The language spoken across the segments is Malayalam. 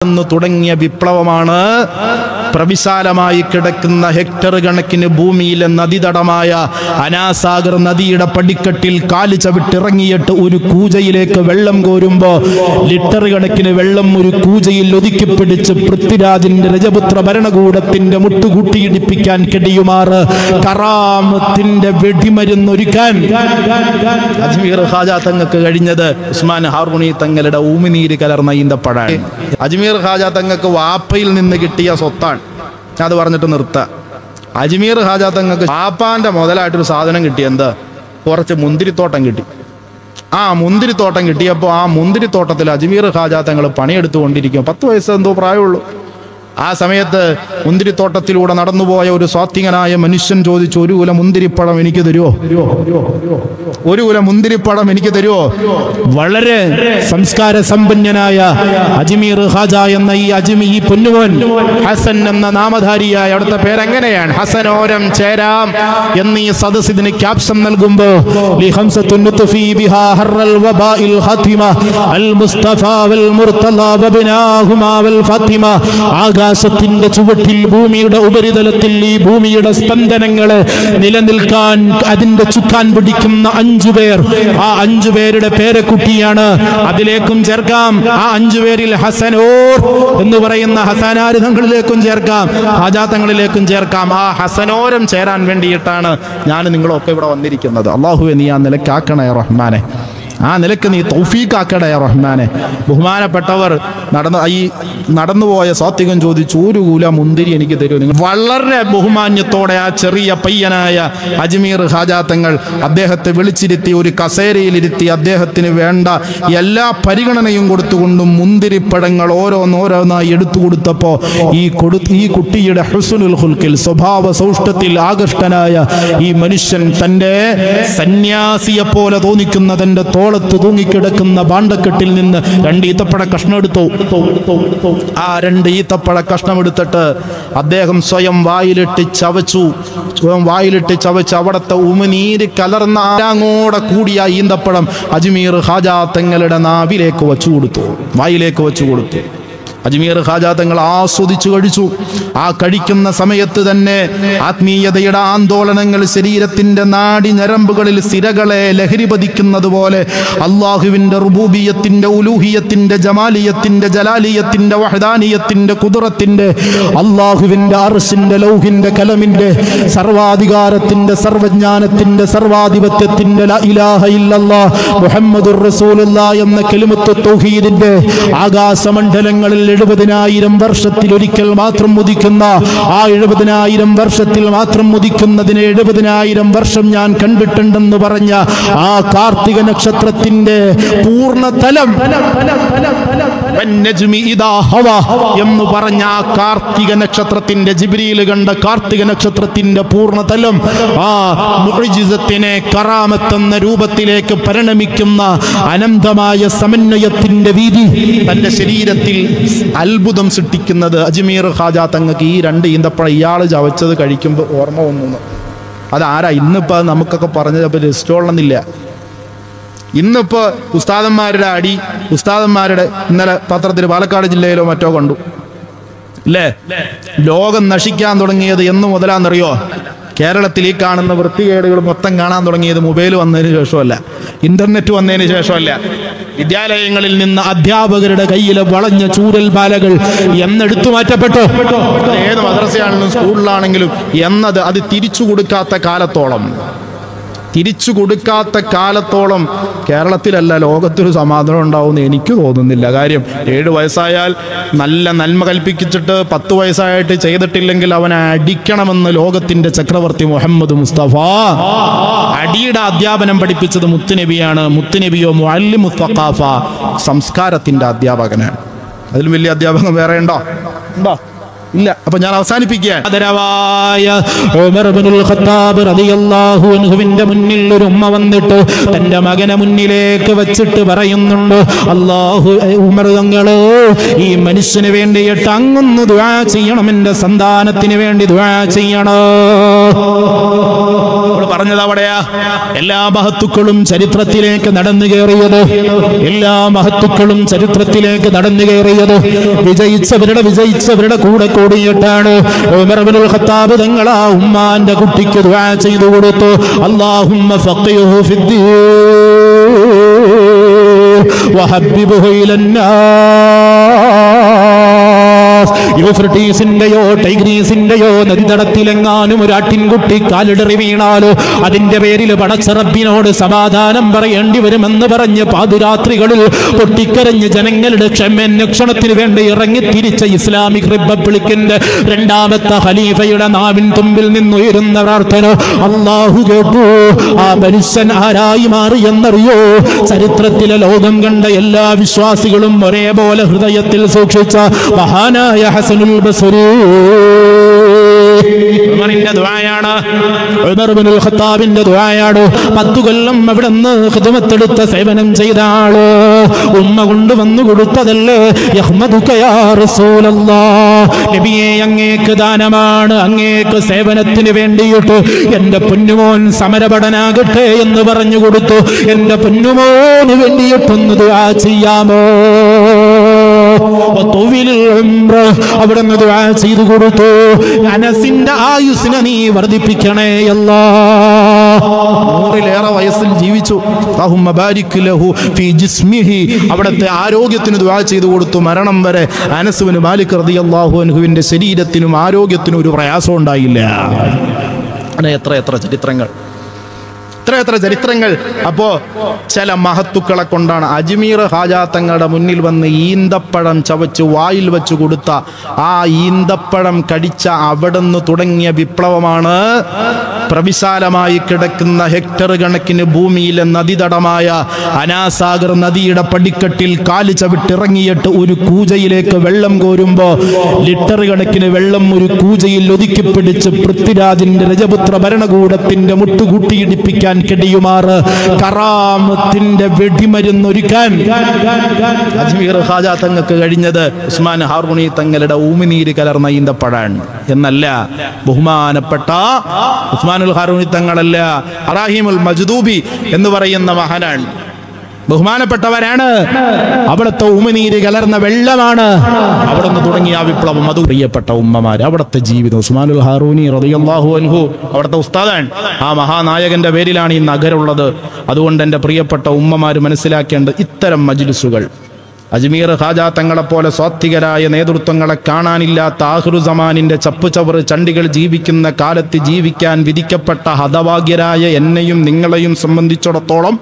തുടങ്ങിയ വിപ്ലവമാണ് പ്രവിശാലമായി കിടക്കുന്ന ഹെക്ടർ കണക്കിന് ഭൂമിയിലെ നദീതടമായ അനാസാഗർ നദിയുടെ പടിക്കെട്ടിൽ കാല് ചവിട്ടിറങ്ങിയിട്ട് ഒരു കൂജയിലേക്ക് വെള്ളം കോരുമ്പോൾ ലിറ്റർ കണക്കിന് വെള്ളം ഒരു കൂജയിൽ ഒതുക്കിപ്പിടിച്ച് പൃഥ്വിരാജിന്റെ രജപുത്ര ഭരണകൂടത്തിന്റെ മുട്ടുകൂട്ടിയിടിപ്പിക്കാൻ കഴിയുമാറ് കറാമത്തിന്റെ വെടിമരുന്നൊരുക്കാൻ അജ്മീർ ഖാജ തങ്ങൾക്ക് കഴിഞ്ഞത് ഉസ്മാൻ ഹാറൂണി തങ്ങളുടെ ഊമിനീര് കലർന്ന ഈന്തപ്പഴമാണ്. അജ്മീർ ഖാജ തങ്ങൾക്ക് വാപ്പയിൽ നിന്ന് കിട്ടിയ സ്വത്താണ്. അത് പറഞ്ഞിട്ട് നിർത്താം. അജ്മീർ ഖാജ തങ്ങൾക്ക് വാപ്പാന്റെ മുതലായിട്ടൊരു സാധനം കിട്ടി. എന്താ? കുറച്ച് മുന്തിരിത്തോട്ടം കിട്ടി. ആ മുന്തിരിത്തോട്ടം കിട്ടിയപ്പോൾ ആ മുന്തിരിത്തോട്ടത്തിൽ അജ്മീർ ഖാജ തങ്ങൾ പണിയെടുത്തുകൊണ്ടിരിക്കും. 10 വയസ്സ് എന്തോ പ്രായമുള്ളൂ. ആ സമയത്ത് മുന്തിരിത്തോട്ടത്തിലൂടെ നടന്നുപോയ ഒരു സ്വാത്വികനായ മനുഷ്യൻ ചോദിച്ചു, ഒരു കുല മുന്തിരിപ്പഴം എനിക്ക് തരുമോ? ഒരു കുല മുന്തിരിപ്പഴം എനിക്ക് തരുമോ? വളരെ സംസ്കാര സമ്പന്നനായ അജ്മീർ ഖാജ എന്ന ഈ പൊന്നുമോൻ ഹസൻ എന്ന നാമധാരിയായ അവിടുത്തെ പേരെങ്ങനെയാണ്? ഹസനോരം ചേരാം എന്നീ സദസ് ഇതിന് ക്യാപ്ഷൻ നൽകുമ്പോ ആകാശത്തിന്റെ ചുവട്ടിൽ ഭൂമിയുടെ ഉപരിതലത്തിൽ ഈ ഭൂമിയുടെ സ്പന്ദനങ്ങളെ നിലനിൽക്കാൻ അതിന്റെ ചുക്കാൻ പിടിക്കുന്ന 5 പേർ. ആ 5 പേരുടെ പേരക്കുട്ടിയാണ്. അതിലേക്കും ചേർക്കാം ആ 5 പേരിൽ ഹസനോർ എന്ന് പറയുന്ന ഹസനാരിതങ്ങളിലേക്കും ചേർക്കാം, ഹാജാത്തങ്ങളിലേക്കും ചേർക്കാം. ആ ഹസനോരം ചേരാൻ വേണ്ടിയിട്ടാണ് ഞാൻ നിങ്ങളൊക്കെ ഇവിടെ വന്നിരിക്കുന്നത്. അള്ളാഹുവെ നീ ആ നിലക്കാക്കണേ റഹ്മാനെ, ആ നിലക്ക് നീ തൗഫീഖാക്കണേ റഹ്മാനെ. ബഹുമാനപ്പെട്ടവർ നടന്നുപോയ സാത്വികൻ ചോദിച്ചു, ഒരു കൂല മുന്തിരി എനിക്ക് തരൂ? നിങ്ങൾ വളരെ ബഹുമാന്യത്തോടെ ആ ചെറിയ പയ്യനായ അജ്മീർ ഖാജ തങ്ങൾ അദ്ദേഹത്തെ വിളിച്ചിരുത്തി ഒരു കസേരയിലിരുത്തി അദ്ദേഹത്തിന് വേണ്ട എല്ലാ പരിഗണനയും കൊടുത്തുകൊണ്ടും മുന്തിരിപ്പഴങ്ങൾ ഓരോന്നോരോന്നായി എടുത്തു കൊടുത്തപ്പോൾ ഈ കുട്ടിയുടെ ഹുസ്നുൽ ഖുൽഖിൽ സ്വഭാവ സൗഷ്ഠത്തിൽ ആകൃഷ്ടനായ ഈ മനുഷ്യൻ തൻ്റെ സന്യാസിയെ പോലെ തോന്നിക്കുന്ന തൻ്റെ തോളത്ത് തൂങ്ങിക്കിടക്കുന്ന ഭാണ്ഡക്കെട്ടിൽ നിന്ന് 2 ഈത്തപ്പഴ കഷ്ണം എടുത്തു. ആ 2 ഈത്തപ്പഴ കഷ്ണം എടുത്തിട്ട് അദ്ദേഹം സ്വയം വായിലിട്ട് ചവച്ച് അവിടത്തെ ഉമിനീര് കലർന്ന ആരാങ്ങോടെ കൂടിയ ഈന്തപ്പഴം അജ്മീർ ഖാജ തങ്ങളുടെ നാവിലേക്ക് വായിലേക്ക് വെച്ചു കൊടുത്തു. അജ്മീർ ഖാജ തങ്ങൾ ആസ്വദിച്ചു കഴിച്ചു. ആ കഴിക്കുന്ന സമയത്ത് തന്നെ ആത്മീയതയുടെ ആന്തോളനങ്ങൾ ശരീരത്തിന്റെ നാടി ഞരമ്പുകളിൽ സിരകളെ ലഹരി പതിക്കുന്നത് പോലെ അള്ളാഹുവിന്റെ റുബൂബിയത്തിന്റെ ഉലൂഹിയത്തിന്റെ ജമാലിയത്തിന്റെ ജലാലിയത്തിന്റെ വഹദാനിയത്തിന്റെ ഖുദ്റത്തിന്റെ അള്ളാഹുവിന്റെ അർശിന്റെ ലൗഹിന്റെ കലമിന്റെ സർവാധികാരത്തിന്റെ സർവജ്ഞാനത്തിന്റെ സർവാധിപത്യത്തിന്റെ ലാ ഇലാഹ ഇല്ലല്ലാഹ് മുഹമ്മദുർ റസൂലുള്ളാഹ് എന്ന കലിമത്തു തൗഹീദിന്റെ ആകാശമണ്ഡലങ്ങളിൽ 70,000 വർഷത്തിൽ ഒരിക്കൽ മാത്രം ഉദിക്കുന്ന ആ 70,000 വർഷത്തിൽ മാത്രം ഉദിക്കുന്നതിന് 70,000 വർഷം ഞാൻ കണ്ടിട്ടുണ്ടെന്ന് പറഞ്ഞ ആ കാർത്തിക നക്ഷത്രത്തിന്റെ പൂർണ്ണതലം എന്ന് പറഞ്ഞ ആ കാർത്തിക നക്ഷത്രത്തിന്റെ ജിബ്രീൽ കണ്ട കാർത്തിക നക്ഷത്രത്തിന്റെ പൂർണ്ണതലം ആ മുഅ്ജിസത്തിനെ കറാമത്ത് എന്ന രൂപത്തിലേക്ക് പരിണമിക്കുന്ന അനന്തമായ സമന്വയത്തിന്റെ വീതി തന്റെ ശരീരത്തിൽ അത്ഭുതം സൃഷ്ടിക്കുന്നത് അജ്മീർ ഖാജ തങ്ങൾക്ക് ഈ 2 ഈന്തപ്പഴം ഇയാൾ ചവച്ചത് കഴിക്കുമ്പോൾ ഓർമ്മ വന്നു. അതാരാ? ഇന്നിപ്പോ നമുക്കൊക്കെ പറഞ്ഞത് രജിസ്റ്റോളന്നില്ല. ഇന്നിപ്പോ ഉസ്താദന്മാരുടെ ഇന്നലെ പത്രത്തിൽ പാലക്കാട് ജില്ലയിലോ മറ്റോ കണ്ടു അല്ലേ? ലോകം നശിക്കാൻ തുടങ്ങിയത് എന്ന് മുതലാന്നറിയോ? കേരളത്തിൽ ഈ കാണുന്ന വൃത്തികേടുകൾ മൊത്തം കാണാൻ തുടങ്ങിയത് മൊബൈൽ വന്നതിന് ശേഷമല്ല, ഇന്റർനെറ്റ് വന്നതിന് ശേഷമല്ല. വിദ്യാലയങ്ങളിൽ നിന്ന് അധ്യാപകരുടെ കയ്യിലെ വളഞ്ഞ ചൂരൽ ബാലകൾ എന്നെടുത്തു മാറ്റപ്പെട്ടു. ഏത് മദ്രസയാണെങ്കിലും സ്കൂളിലാണെങ്കിലും അത് തിരിച്ചു കൊടുക്കാത്ത കാലത്തോളം കേരളത്തിലല്ല ലോകത്തൊരു സമാധാനം ഉണ്ടാവുമെന്ന് എനിക്ക് തോന്നുന്നില്ല. കാര്യം 7 വയസ്സായാൽ നല്ല നന്മ കൽപ്പിച്ചിട്ട് 10 വയസ്സായിട്ട് ചെയ്തിട്ടില്ലെങ്കിൽ അവനെ അടിക്കണമെന്ന് ലോകത്തിന്റെ ചക്രവർത്തി മുഹമ്മദ് മുസ്തഫ. അടിയുടെ അധ്യാപനം പഠിപ്പിച്ചത് മുത്തുനബിയാണ്. മുത്തുനബിയോ മുഅല്ലിമു സംസ്കാരത്തിന്റെ അധ്യാപകനാണ്. അതിൽ വലിയ അധ്യാപകൻ വേറെ ഉണ്ടോ? ഇല്ല. അപ്പൊ ഞാൻ അവസാനിപ്പിക്കുകയാണ്. ഉമർ ഇബ്നുൽ ഖത്താബ് റളിയല്ലാഹു അൻഹുവിന്റെ മുന്നിൽ ഒരു ഉമ്മ വന്നിട്ട് തന്റെ മകനെ മുന്നിലേക്ക് വെച്ചിട്ട് പറയുന്നുണ്ട്, അല്ലാഹു ഉമർ തങ്ങളെ, ഈ മനുഷ്യന് വേണ്ടിയിട്ട് അങ്ങൊന്ന് ദുആ ചെയ്യണം, എന്റെ സന്താനത്തിന് വേണ്ടി ദുആ ചെയ്യണം. പറഞ്ഞത് അവിടെയാ. എല്ലാ മഹത്തുക്കളും ചരിത്രത്തിലേക്ക് നടന്നു കയറിയത്, എല്ലാ മഹത്തുക്കളും ചരിത്രത്തിലേക്ക് നടന്നു കയറിയത് വിജയിച്ചവരുടെ കൂടെ കൂടിയിട്ടാണ്. ഉമർ ഇബ്നുൽ ഖത്താബ് തങ്ങൾ ആ ഉമ്മാന്റെ കുട്ടിക്ക് ദുആ ചെയ്തു കൊടുത്തു, അല്ലാഹുമ്മ ഫഖിഹു ഫിദ്ദീൻ വഹബ്ബിബ്ഹു ഇലന്നാസ്. യൂഫ്രട്ടീസിന്റെയോ ടൈഗ്രീസിന്റെയോ നദിതടത്തിലെങ്ങാനും ഒരു ആട്ടിൻകുട്ടി കാലിടറി വീണാലോ അതിന്റെ പേരിൽ പടച്ചറബിനോട് സമാധാനം പറയേണ്ടി വരുമെന്ന് പറഞ്ഞ് പാതിരാത്രികളിൽ പൊട്ടിക്കരഞ്ഞ് ജനങ്ങളുടെ ക്ഷണത്തിന് വേണ്ടി ഇറങ്ങി തിരിച്ച ഇസ്ലാമിക് റിപ്പബ്ലിക്കിന്റെ രണ്ടാമത്തെ ഖലീഫയുടെ നാവിൻ തുമ്പിൽ നിന്നുയരുന്ന പ്രാർത്ഥന അല്ലാഹു കേട്ടു. ആ മനുഷ്യൻ ആരായി മാറി എന്നറിയോ? ചരിത്രത്തിലെ ലോകം കണ്ട എല്ലാ വിശ്വാസികളും ഒരേപോലെ ഹൃദയത്തിൽ സൂക്ഷിച്ച മഹാനായ ഹസനുൽ ബസ്രി. ഉമറിന്റെ ദുആയാണ്, ഉമർ ഇബ്നുൽ ഖത്താബിന്റെ ദുആയാണ്. 10 കൊല്ലം അവിടുന്ന് ഖിദ്മത്തെടുത്ത സേവനം ചെയ്ത ആള് ഉമ്മ കൊണ്ടുവന്നു കൊടുത്തതല്ലേ. യഹ്മദുക യാ റസൂലല്ലാഹ്, നബിയേ അങ്ങേക്ക് ദാനമാണ്, അങ്ങേക്ക് സേവനത്തിന് വേണ്ടിയിട്ട് എന്റെ പൊന്നുമോൻ സമരപടനാകട്ടെ എന്ന് പറഞ്ഞു കൊടുത്തു. എന്റെ പൊന്നുമോന് വേണ്ടിയിട്ടൊന്ന് ദുആ ചെയ്യാമോ? അവിടുന്ന് ദുആ ചെയ്തു കൊടുത്തു, അനസിന്റെ ആയുസ്സിനെ നീ വർദ്ധിപ്പിക്കണേ അല്ലാഹ്. 100-ലേറെ വയസ്സിൽ ജീവിച്ചു. അല്ലാഹുമ്മ ബാരിക് ലഹു ഫീ ജിസ്മിഹി. അവിടുത്തെ ആരോഗ്യത്തിന് ദുആ ചെയ്തു കൊടുത്തു. മരണം വരെ അനസ് ഇബ്നു മാലിക് റളിയല്ലാഹു അൻഹുവിന്റെ ശരീരത്തിനും ആരോഗ്യത്തിനും ഒരു പ്രയാസം ഉണ്ടായില്ല. എത്ര ചരിത്രങ്ങൾ. അപ്പോ ചില മഹത്തുക്കളെ കൊണ്ടാണ് അജ്മീർ ഹാജാ തങ്ങളുടെ മുന്നിൽ വന്ന് ഈന്തപ്പഴം ചവച്ച് വായിൽ വെച്ച് കൊടുത്ത ആ ഈന്തപ്പഴം കടിച്ച അവിടുന്ന് തുടങ്ങിയ വിപ്ലവമാണ് പ്രവിശാലമായി കിടക്കുന്ന ഹെക്ടർ കണക്കിന് ഭൂമിയിലെ നദിതടമായ അനാസാഗർ നദിയുടെ പടിക്കെട്ടിൽ കാല് ചവിട്ടിറങ്ങിയിട്ട് ഒരു കൂജയിലേക്ക് വെള്ളം കോരുമ്പോ ലിറ്റർ കണക്കിന് വെള്ളം ഒരു കൂജയിൽ ഒതുക്കിപ്പിടിച്ച് പൃഥ്വിരാജിന്റെ രജപുത്ര ഭരണകൂടത്തിന്റെ മുട്ടുകൂട്ടിയിടിപ്പിക്കാൻ കെടിയുമാറ് കറാമത്തിന്റെ വെടിമരുന്നൊരുക്കാൻ അജ്മീർ ഖാജാ തങ്ങൾക്ക് കഴിഞ്ഞത് ഉസ്മാൻ ഹാറൂണി തങ്ങളുടെ ഊമിനീര് കലർന്ന ഈന്തപ്പഴാണ് എന്നല്ല. ബഹുമാനപ്പെട്ട ഉസ്മാനുൽ ഹാറൂണി തങ്ങളല്ല, അറാഹിമുൽ മജ്ദൂബി എന്ന് പറയുന്ന മഹാനാണ്, ബഹുമാനപ്പെട്ടവരാണ്. അവിടുത്തെ ഉമിനീര് കലർന്ന വെള്ളമാണ് അവിടുന്ന് തുടങ്ങിയ ആ വിപ്ലവം. അത് പ്രിയപ്പെട്ട ഉമ്മമാര്, അവിടുത്തെ ജീവിതം. ഉസ്മാനുൽ ഹാറൂനി റളിയല്ലാഹു അൻഹു അവിടുത്തെ ഉസ്താദാണ്. ആ മഹാനായകന്റെ പേരിലാണ് ഈ നഗരമുള്ളത്. അതുകൊണ്ട് എൻ്റെ പ്രിയപ്പെട്ട ഉമ്മമാര് മനസ്സിലാക്കേണ്ട ഇത്തരം മജ്ലിസുകൾ, അജ്മീർ ഖാജാ തങ്ങളെപ്പോലെ സ്വാത്വികരായ നേതൃത്വങ്ങളെ കാണാനില്ലാത്ത ആഖിറുസമാനിന്റെ ചപ്പുചവറ് ചണ്ടികൾ ജീവിക്കുന്ന കാലത്ത് ജീവിക്കാൻ വിധിക്കപ്പെട്ട ഹതഭാഗ്യരായ എന്നെയും നിങ്ങളെയും സംബന്ധിച്ചിടത്തോളം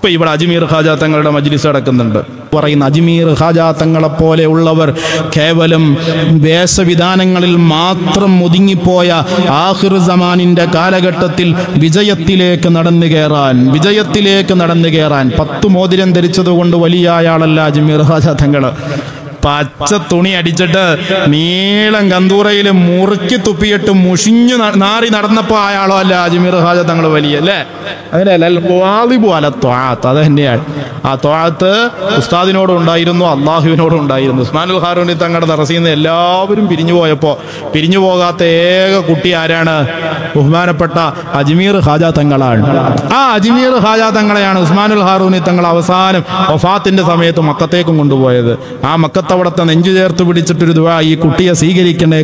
ഇപ്പൊ ഇവിടെ അജ്മീർ ഖാജാ തങ്ങളുടെ മജ്ലിസ് നടക്കുന്നുണ്ട്. പറയുന്ന അജ്മീർ ഖാജാ തങ്ങളെ പോലെ ഉള്ളവർ കേവലം വേഷവിധാനങ്ങളിൽ മാത്രം ഒതുങ്ങിപ്പോയ ആഖിർ സമാനിന്റെ കാലഘട്ടത്തിൽ വിജയത്തിലേക്ക് നടന്നു കയറാൻ 10 മോതിരം ധരിച്ചത് കൊണ്ട് വലിയ ആളല്ല അജ്മീർ ഖാജാ തങ്ങള്. പച്ച തുണി അടിച്ചിട്ട് നീളം കന്തൂറയിൽ മുറുക്കി തുപ്പിയിട്ട് മുഷിഞ്ഞു നാറി നടന്നപ്പോ അയാളോ അല്ല അജ്മീർ ഖാജാ തങ്ങൾ വലിയ അല്ലേ? അങ്ങനെയല്ല. അത് തന്നെയാണ്. ആ ത്വാഅത്ത് ഉസ്താദിനോടും ഉണ്ടായിരുന്നു, അള്ളാഹുവിനോടും ഉണ്ടായിരുന്നു. ഉസ്മാനുൽ ഹാറൂനി തങ്ങളുടെ ദർസിൽ നിന്ന് എല്ലാവരും പിരിഞ്ഞു പോയപ്പോ പിരിഞ്ഞു പോകാത്ത ഏക കുട്ടി ആരാണ്? ബഹുമാനപ്പെട്ട അജ്മീർ ഖാജാ തങ്ങളാണ്. ആ അജ്മീർ ഖാജാ തങ്ങളെയാണ് ഉസ്മാനുൽ ഹാറൂനി തങ്ങൾ അവസാനം വഫാത്തിന്റെ സമയത്ത് മക്കത്തേക്കും കൊണ്ടുപോയത്. ആ മക്കത്ത് അവിടത്തെ നെഞ്ചു ചേർത്ത് പിടിച്ചിട്ടൊരു ദുആ, ഈ കുട്ടിയെ സ്വീകരിക്കണേ,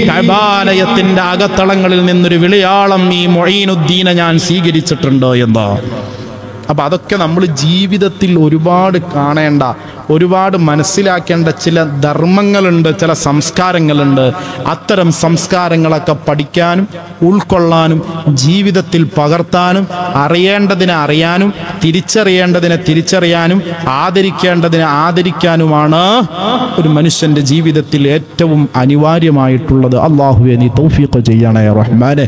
കഅബാലയത്തിന്റെ അകത്തളങ്ങളിൽ നിന്നൊരു വിളിയാളം, ഈ മുഈനുദ്ദീനെ ഞാൻ സ്വീകരിച്ചിട്ടുണ്ട് എന്നോ. അപ്പൊ അതൊക്കെ നമ്മൾ ജീവിതത്തിൽ ഒരുപാട് കാണേണ്ട, ഒരുപാട് മനസ്സിലാക്കേണ്ട ചില ധർമ്മങ്ങളുണ്ട്, ചില സംസ്കാരങ്ങളുണ്ട്. അത്തരം സംസ്കാരങ്ങളൊക്കെ പഠിക്കാനും ഉൾക്കൊള്ളാനും ജീവിതത്തിൽ പകർത്താനും അറിയേണ്ടതിനെ അറിയാനും തിരിച്ചറിയേണ്ടതിനെ തിരിച്ചറിയാനും ആദരിക്കേണ്ടതിനെ ആദരിക്കാനുമാണ് ഒരു മനുഷ്യന്റെ ജീവിതത്തിൽ ഏറ്റവും അനിവാര്യമായിട്ടുള്ളത്. അല്ലാഹുവേ നീ തൗഫീഖ് ചെയ്യണേ റഹ്മാനെ.